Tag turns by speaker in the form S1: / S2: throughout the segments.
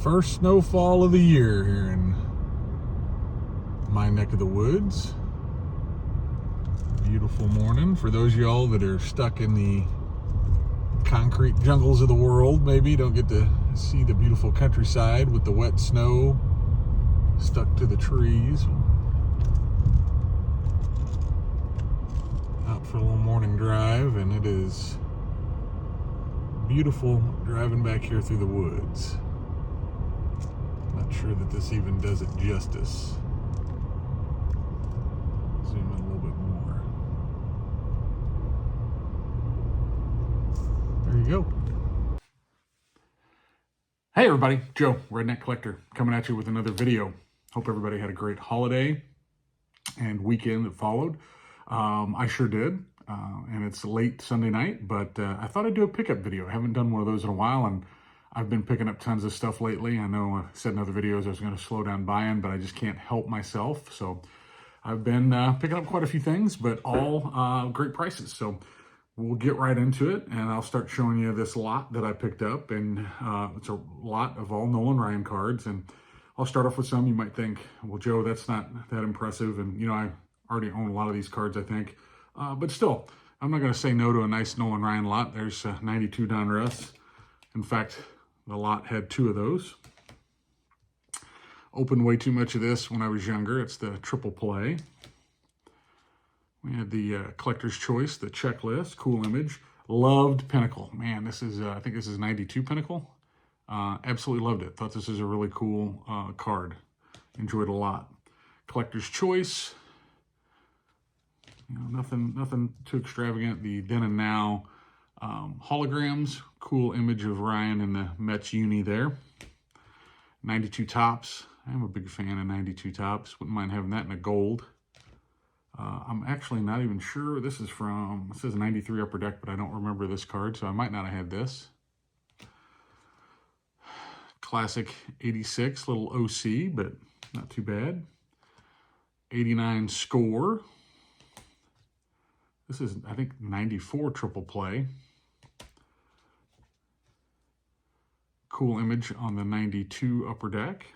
S1: First snowfall of the year here in my neck of the woods. Beautiful morning. For those of y'all that are stuck in the concrete jungles of the world, maybe don't get to see the beautiful countryside with the wet snow stuck to the trees. Out for a little morning drive, and it is beautiful driving back here through the woods. Not sure that this even does it justice. Zoom in a little bit more. There you go. Hey everybody, Joe, Redneck Collector, coming at you with another video. Hope everybody had a great holiday and weekend that followed. I sure did, and it's late Sunday night, but I thought I'd do a pickup video. I haven't done one of those in a while, and I've been picking up tons of stuff lately. I know I said in other videos I was going to slow down buying, but I just can't help myself. So I've been picking up quite a few things, but all great prices. So we'll get right into it, and I'll start showing you this lot that I picked up. And it's a lot of all Nolan Ryan cards. And I'll start off with some you might think, well, Joe, that's not that impressive. And, you know, I already own a lot of these cards, I think. But still, I'm not going to say no to a nice Nolan Ryan lot. There's 92 Donruss. In fact, the lot had 2 of those. Opened way too much of this when I was younger. It's the triple play. We had the Collector's Choice, the checklist, cool image. Loved Pinnacle. Man, this is, I think this is 92 Pinnacle. Absolutely loved it. Thought this was a really cool card. Enjoyed it a lot. Collector's Choice. You know, nothing too extravagant. The Then and Now holograms. Cool image of Ryan in the Mets uni there. 92 Tops. I'm a big fan of 92 Tops. Wouldn't mind having that in a gold. I'm actually not even sure. This is from, it says 93 Upper Deck, but I don't remember this card, so I might not have had this. Classic 86, little OC, but not too bad. 89 Score. This is, I think, 94 Triple Play. Cool image on the 92 Upper Deck.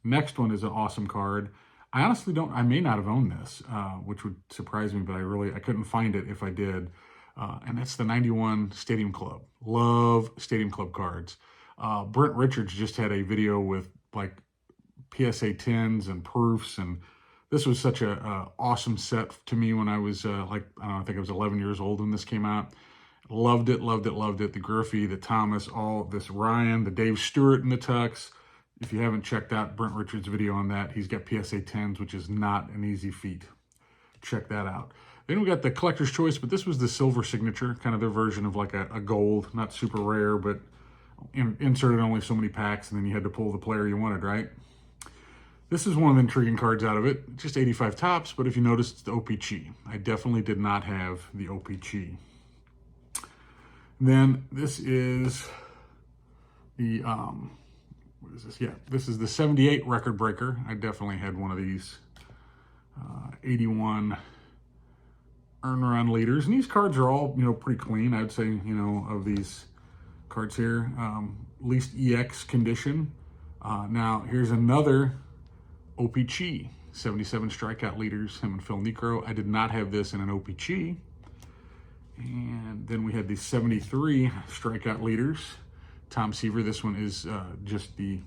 S1: Next one is an awesome card. I honestly don't, I may not have owned this, which would surprise me, but I couldn't find it if I did. And that's the 91 Stadium Club. Love Stadium Club cards. Brent Richards just had a video with like PSA 10s and proofs, and this was such a awesome set to me when I was like, I don't know, I think I was 11 years old when this came out. Loved it, loved it, loved it. The Griffey, the Thomas, all this Ryan, the Dave Stewart in the Tux. If you haven't checked out Brent Richards' video on that, he's got PSA 10s, which is not an easy feat. Check that out. Then we got the Collector's Choice, but this was the silver signature, kind of their version of like a gold, not super rare, but inserted only so many packs, and then you had to pull the player you wanted, right? This is one of the intriguing cards out of it. Just 85 Tops, but if you notice, it's the OPG. I definitely did not have the OPG. Then this is the, what is this? Yeah, this is the 78 Record Breaker. I definitely had one of these. 81 Earn Run Leaders. And these cards are all, you know, pretty clean. I'd say, you know, of these cards here, least EX condition. Now, here's another OPG. 77 Strikeout Leaders, him and Phil Necro. I did not have this in an OPG. And then we had the 73 Strikeout Leaders. Tom Seaver. This one is just the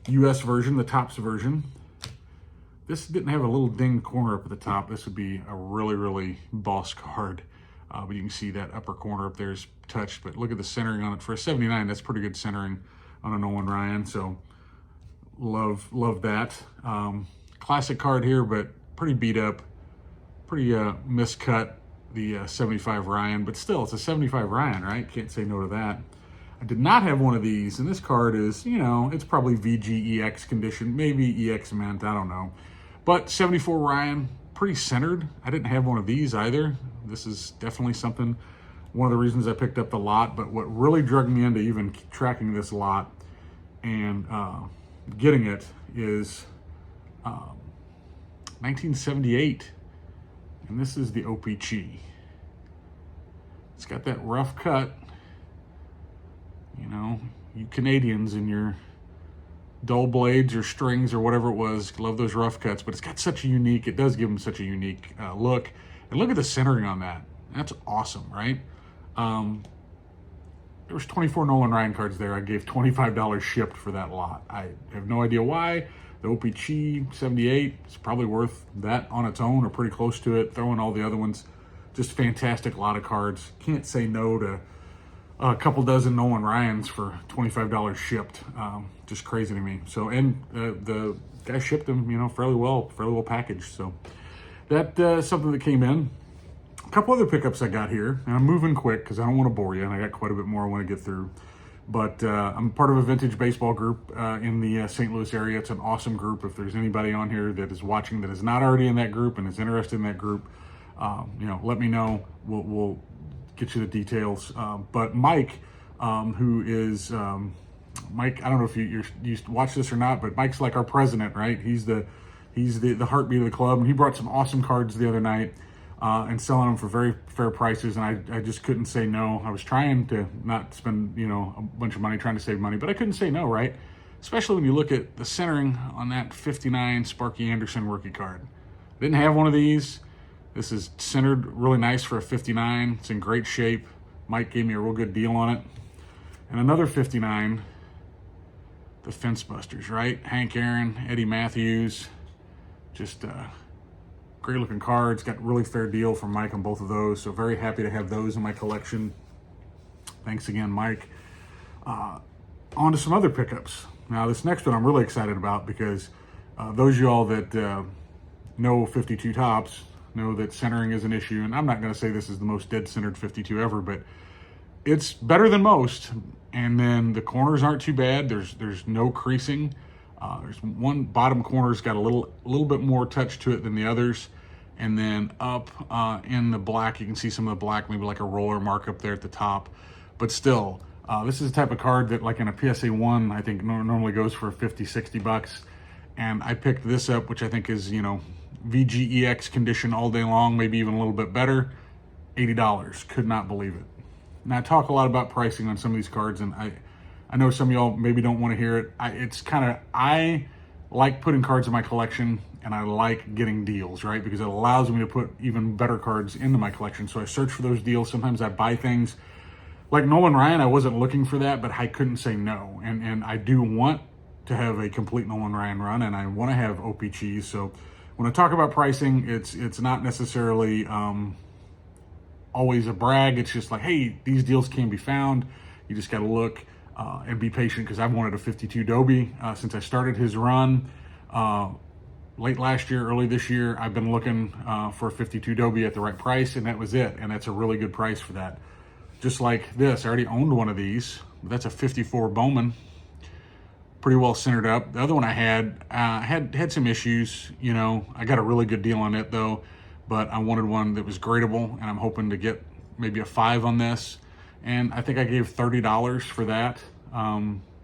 S1: US version, the Topps version. This didn't have a little dinged corner up at the top. This would be a really, really boss card. But you can see that upper corner up there is touched. But look at the centering on it. For a 79, that's pretty good centering on a Nolan Ryan. So love that. Classic card here, but pretty beat up. Pretty miscut, the 75 Ryan. But still, it's a 75 Ryan, right? Can't say no to that. I did not have one of these, and this card is, you know, it's probably VGEX condition, maybe EX Mint, I don't know. But 74 Ryan, pretty centered. I didn't have one of these either. This is definitely something, one of the reasons I picked up the lot, but what really drug me into even tracking this lot and getting it is 1978, and this is the OPG. It's got that rough cut. You know, you Canadians and your dull blades or strings or whatever it was. Love those rough cuts, but it's got such a unique, it does give them such a unique look. And look at the centering on that. That's awesome, right? There was 24 Nolan Ryan cards there. I gave $25 shipped for that lot. I have no idea why. The OPC 78 is probably worth that on its own or pretty close to it. Throw in all the other ones. Just fantastic lot of cards. Can't say no to a couple dozen Nolan Ryans for $25 shipped. Just crazy to me. So, and the guy shipped them, you know, fairly well packaged. So that something that came in. A couple other pickups I got here, and I'm moving quick because I don't want to bore you, and I got quite a bit more I want to get through. But I'm part of a vintage baseball group in the St. Louis area. It's an awesome group. If there's anybody on here that is watching that is not already in that group and is interested in that group, you know, let me know. We'll get you the details. But Mike, who is Mike, I don't know if you watch this or not, but Mike's like our president, right? He's the heartbeat of the club, and he brought some awesome cards the other night. And selling them for very fair prices, and I just couldn't say no. I was trying to not spend, you know, a bunch of money trying to save money, but I couldn't say no, right? Especially when you look at the centering on that 59 Sparky Anderson rookie card. Didn't have one of these. This is centered really nice for a 59. It's in great shape. Mike gave me a real good deal on it. And another 59, the Fence Busters, right? Hank Aaron, Eddie Matthews, just great looking cards. Got really fair deal from Mike on both of those. So very happy to have those in my collection. Thanks again, Mike. On to some other pickups. Now this next one I'm really excited about because those of y'all that know 52 tops know that centering is an issue. And I'm not going to say this is the most dead centered 52 ever, but it's better than most. And then the corners aren't too bad. There's no creasing. There's one bottom corner's got a little bit more touch to it than the others. And then up in the black, you can see some of the black, maybe like a roller mark up there at the top. But still, this is the type of card that like in a PSA 1, I think normally goes for 50, 60 bucks. And I picked this up, which I think is, you know, VGEX condition all day long, maybe even a little bit better. $80. Could not believe it. Now I talk a lot about pricing on some of these cards, and I know some of y'all maybe don't want to hear it. I like putting cards in my collection, and I like getting deals, right? Because it allows me to put even better cards into my collection. So I search for those deals. Sometimes I buy things. Like Nolan Ryan, I wasn't looking for that, but I couldn't say no. And I do want to have a complete Nolan Ryan run, and I want to have OPGs. So when I talk about pricing, it's not necessarily always a brag. It's just like, hey, these deals can be found. You just got to look. And be patient because I've wanted a 52 Dobie since I started his run late last year, early this year. I've been looking for a 52 Dobie at the right price, and that was it. And that's a really good price for that. Just like this, I already owned one of these. That's a 54 Bowman, pretty well centered up. The other one I had some issues. You know, I got a really good deal on it though, but I wanted one that was gradable, and I'm hoping to get maybe a 5 on this. And I think I gave $30 for that,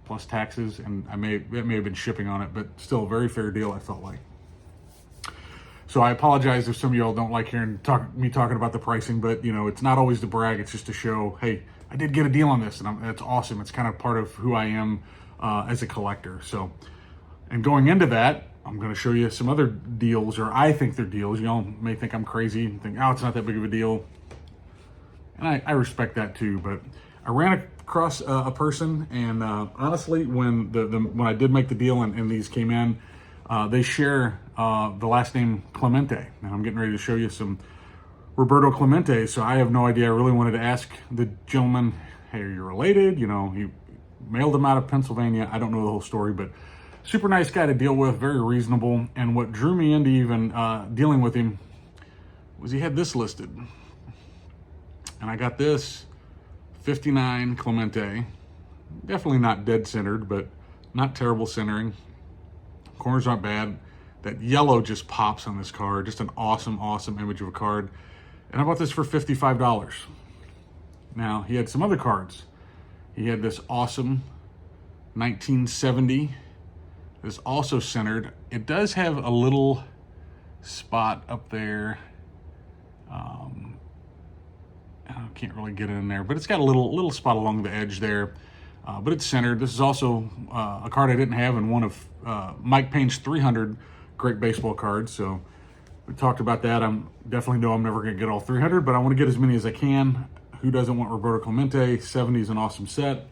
S1: plus taxes, and that may have been shipping on it, but still a very fair deal, I felt like. So I apologize if some of y'all don't like hearing me talking about the pricing, but you know, it's not always to brag, it's just to show, hey, I did get a deal on this, and that's awesome. It's kind of part of who I am as a collector. So, and going into that, I'm going to show you some other deals, or I think they're deals. Y'all may think I'm crazy and think, oh, it's not that big of a deal. And I respect that too, but I ran across a person, and honestly, when I did make the deal and these came in, they share the last name Clemente. And I'm getting ready to show you some Roberto Clemente, so I have no idea. I really wanted to ask the gentleman, hey, are you related? You know, he mailed him out of Pennsylvania. I don't know the whole story, but super nice guy to deal with, very reasonable. And what drew me into even dealing with him was he had this listed. And I got this 59 Clemente. Definitely not dead centered, but not terrible centering. Corners aren't bad. That yellow just pops on this card. Just an awesome, awesome image of a card. And I bought this for $55. Now, he had some other cards. He had this awesome 1970. It's also centered. It does have a little spot up there. I can't really get it in there, but it's got a little spot along the edge there. but it's centered. This is also a card I didn't have in one of Mike Payne's 300 great baseball cards. So we talked about that. I'm definitely know I'm never going to get all 300, but I want to get as many as I can. Who doesn't want Roberto Clemente? 70 is an awesome set.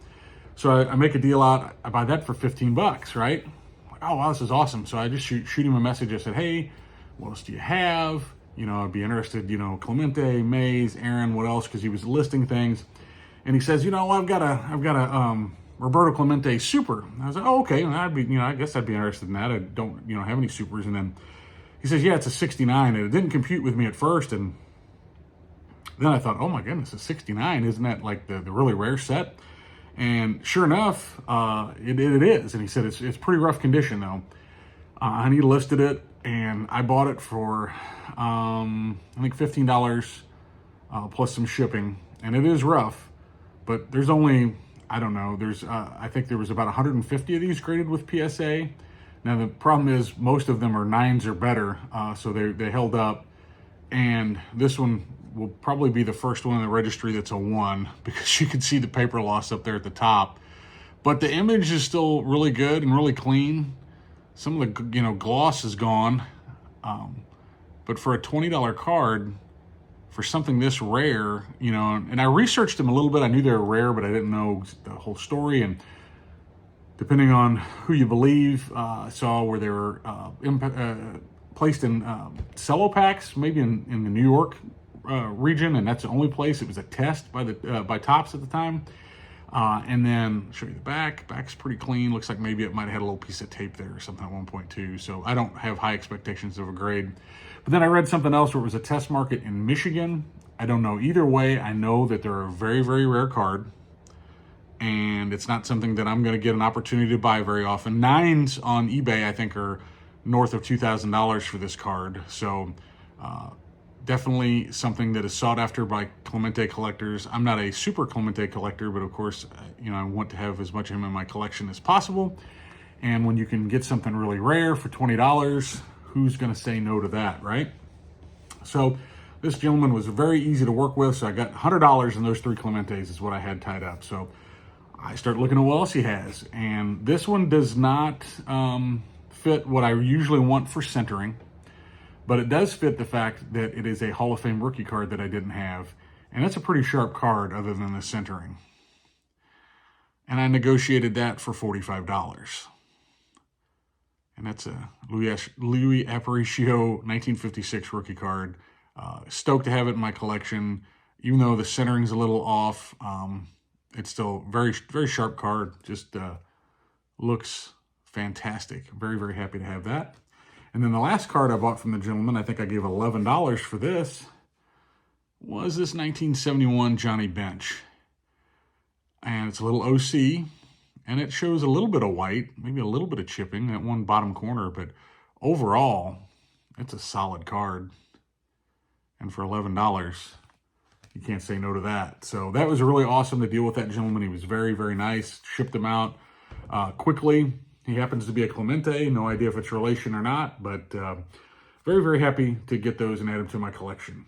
S1: So I make a deal out. I buy that for 15 bucks, right? Like, oh, wow, this is awesome. So I just shoot him a message. I said, hey, what else do you have? I'd be interested, Clemente, Mays, Aaron, what else? Because he was listing things. And he says, I've got a Roberto Clemente super. And I was like, oh, okay. And I'd be, I guess I'd be interested in that. I don't, have any supers. And then he says, yeah, it's a 69. And it didn't compute with me at first. And then I thought, oh my goodness, a 69. Isn't that like the really rare set? And sure enough, it is. And he said, it's pretty rough condition though. And he listed it, and I bought it for, I think $15 plus some shipping. And it is rough, but there's only, I don't know, I think there was about 150 of these graded with PSA. Now the problem is most of them are 9s or better, so they held up. And this one will probably be the first one in the registry that's a 1, because you can see the paper loss up there at the top. But the image is still really good and really clean. Some of the gloss is gone. But for a $20 card, for something this rare, and I researched them a little bit. I knew they were rare, but I didn't know the whole story. And depending on who you believe, I saw where they were placed in cello packs, maybe in the New York region, and that's the only place. It was a test by Topps at the time. And then show you the back. Back's pretty clean. Looks like maybe it might have had a little piece of tape there or something at one point too. So I don't have high expectations of a grade. But then I read something else where it was a test market in Michigan. I don't know. Either way, I know that they're a very, very rare card. And it's not something that I'm going to get an opportunity to buy very often. 9s on eBay, I think, are north of $2,000 for this card. So definitely something that is sought after by Clemente collectors. I'm not a super Clemente collector, but of course, I want to have as much of him in my collection as possible. And when you can get something really rare for $20, who's going to say no to that, right? So this gentleman was very easy to work with. So I got $100 in those 3 Clementes is what I had tied up. So I start looking at what else he has. And this one does not fit what I usually want for centering. But it does fit the fact that it is a Hall of Fame rookie card that I didn't have. And that's a pretty sharp card other than the centering. And I negotiated that for $45. And that's a Louis Aparicio 1956 rookie card. Stoked to have it in my collection. Even though the centering's a little off, it's still very, very sharp card. Just looks fantastic. Very, very happy to have that. And then the last card I bought from the gentleman, I think I gave $11 for this, was this 1971 Johnny Bench. And it's a little OC, and it shows a little bit of white, maybe a little bit of chipping at one bottom corner, but overall, it's a solid card. And for $11, you can't say no to that. So that was really awesome to deal with that gentleman. He was very, very nice. Shipped them out quickly. He happens to be a Clemente. No idea if it's relation or not, but very, very happy to get those and add them to my collection.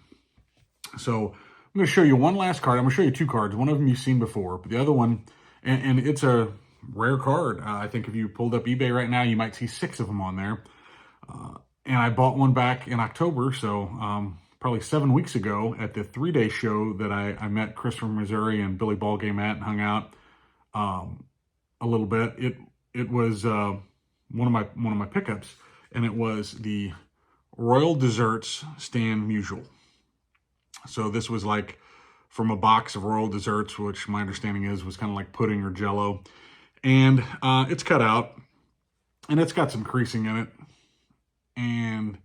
S1: So I'm going to show you one last card. I'm going to show you 2 cards. One of them you've seen before, but the other one, and it's a rare card. I think if you pulled up eBay right now, you might see 6 of them on there. And I bought one back in October, so probably 7 weeks ago at the 3-day show that I met Chris from Missouri and Billy Ballgame at and hung out a little bit. It was one of my pickups, and it was the Royal Desserts Stan Musial. So this was like from a box of Royal Desserts, which my understanding was kind of like pudding or Jello, and it's cut out, and it's got some creasing in it, and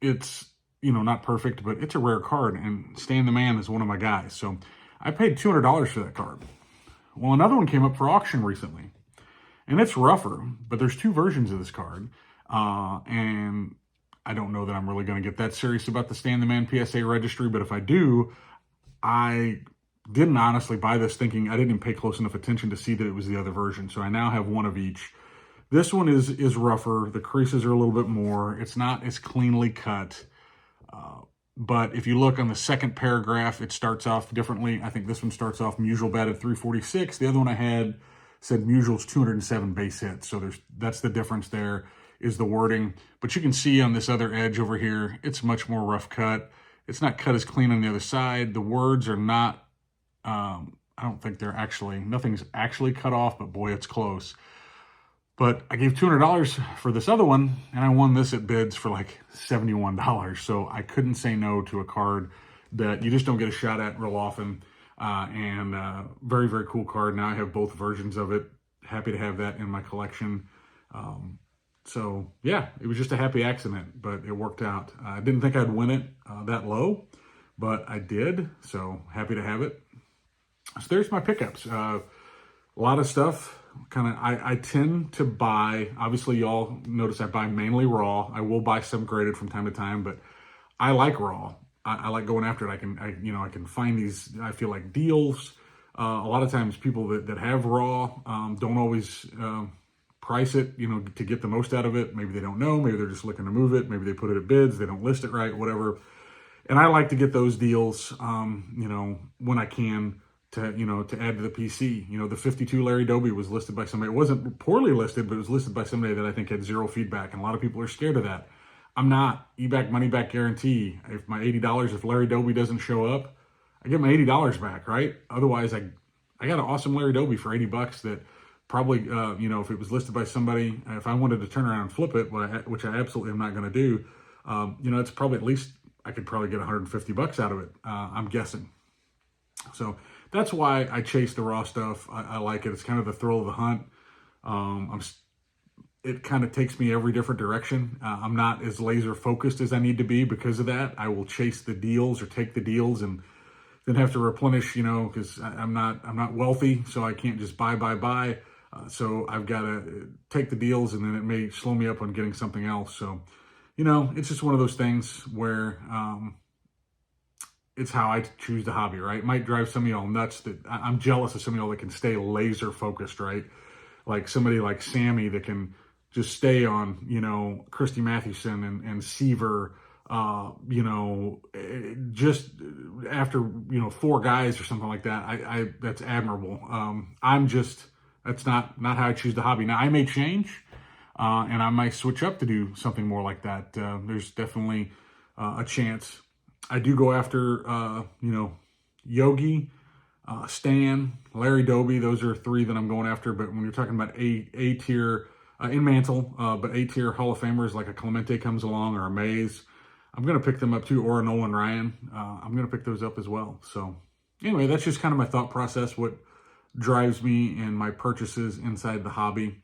S1: it's not perfect, but it's a rare card, and Stan the Man is one of my guys, so I paid $200 for that card. Well, another one came up for auction recently, and it's rougher, but there's 2 versions of this card, and I don't know that I'm really going to get that serious about the Stan the Man PSA registry, but if I do, I didn't honestly buy this thinking I didn't pay close enough attention to see that it was the other version, so I now have one of each. This one is rougher. The creases are a little bit more. It's not as cleanly cut. But if you look on the second paragraph, it starts off differently. I think this one starts off Musial batted 346. The other one I had said Musial's 207 base hits. So that's the difference there, is the wording. But you can see on this other edge over here, it's much more rough cut. It's not cut as clean on the other side. The words are not, I don't think nothing's actually cut off, but boy, it's close. But I gave $200 for this other one, and I won this at bids for like $71. So I couldn't say no to a card that you just don't get a shot at real often. Very, very cool card. Now I have both versions of it. Happy to have that in my collection. So yeah, it was just a happy accident, but it worked out. I didn't think I'd win it that low, but I did. So happy to have it. So there's my pickups. A lot of stuff. I tend to buy, obviously y'all notice I buy mainly raw. I will buy some graded from time to time, but I like raw. I like going after it. I can find these, I feel like, deals. A lot of times people that have raw don't always price it, to get the most out of it. Maybe they don't know. Maybe they're just looking to move it. Maybe they put it at bids. They don't list it right, whatever. And I like to get those deals, when I can, to add to the PC. The 52 Larry Doby was listed by somebody. It wasn't poorly listed, but it was listed by somebody that I think had zero feedback. And a lot of people are scared of that. I'm not. E-back, money back guarantee. If my $80, if Larry Doby doesn't show up, I get my $80 back, right? Otherwise, I got an awesome Larry Doby for $80 that probably, if it was listed by somebody, if I wanted to turn around and flip it, which I absolutely am not going to do, it's probably, at least I could probably get $150 out of it. I'm guessing. So that's why I chase the raw stuff. I like it. It's kind of the thrill of the hunt. It kind of takes me every different direction. I'm not as laser focused as I need to be because of that. I will chase the deals or take the deals and then have to replenish, because I'm not wealthy, so I can't just buy. So I've got to take the deals, and then it may slow me up on getting something else. So, it's just one of those things where it's how I choose the hobby, right? It might drive some of y'all nuts that I'm jealous of some of y'all that can stay laser focused, right? Like somebody like Sammy that can just stay on, Christy Mathewson and Seaver, just after, 4 guys or something like that. That's admirable. That's not how I choose the hobby. Now I may change, and I might switch up to do something more like that. There's definitely a chance. I do go after, Yogi, Stan, Larry Doby. Those are 3 that I'm going after. But when you're talking about A tier in Mantle, but A tier Hall of Famers like a Clemente comes along or a Mays, I'm going to pick them up too, or a Nolan Ryan. I'm going to pick those up as well. So anyway, that's just kind of my thought process, what drives me in my purchases inside the hobby.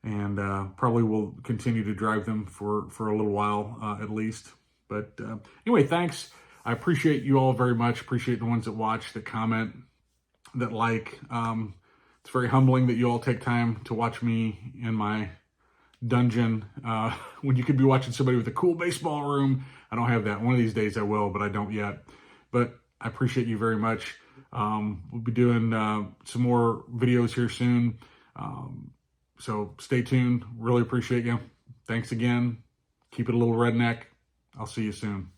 S1: And probably will continue to drive them for a little while at least. But anyway, thanks. I appreciate you all very much. Appreciate the ones that watch, that comment, that like. It's very humbling that you all take time to watch me in my dungeon when you could be watching somebody with a cool baseball room. I don't have that. One of these days I will, but I don't yet. But I appreciate you very much. We'll be doing some more videos here soon. So stay tuned. Really appreciate you. Thanks again. Keep it a little redneck. I'll see you soon.